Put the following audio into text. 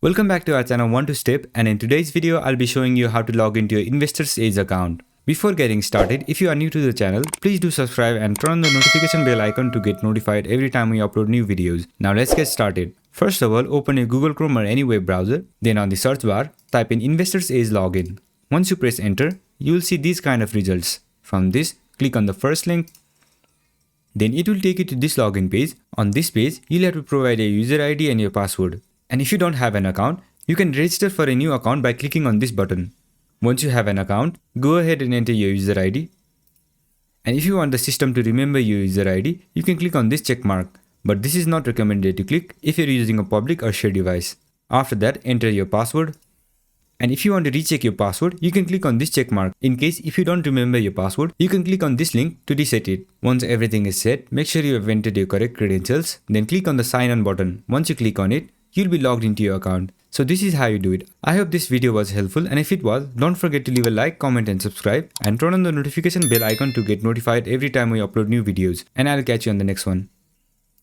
Welcome back to our channel 1 to Step, and in today's video I'll be showing you how to log into your Investor's Edge account. Before getting started, if you are new to the channel, please do subscribe and turn on the notification bell icon to get notified every time we upload new videos. Now let's get started. First of all, open your Google Chrome or any web browser. Then on the search bar, type in Investor's Edge login. Once you press enter, you will see these kind of results. From this, click on the first link. Then it will take you to this login page. On this page, you'll have to provide a user ID and your password. And if you don't have an account, you can register for a new account by clicking on this button. Once you have an account, go ahead and enter your user ID. And if you want the system to remember your user ID, you can click on this check mark. But this is not recommended to click if you're using a public or shared device. After that, enter your password. And if you want to recheck your password, you can click on this check mark. In case if you don't remember your password, you can click on this link to reset it. Once everything is set, make sure you have entered your correct credentials. Then click on the sign on button. Once you click on it, you'll be logged into your account. So this is how you do it. I hope this video was helpful, and if it was, don't forget to leave a like, comment and subscribe, and turn on the notification bell icon to get notified every time we upload new videos. And I'll catch you on the next one.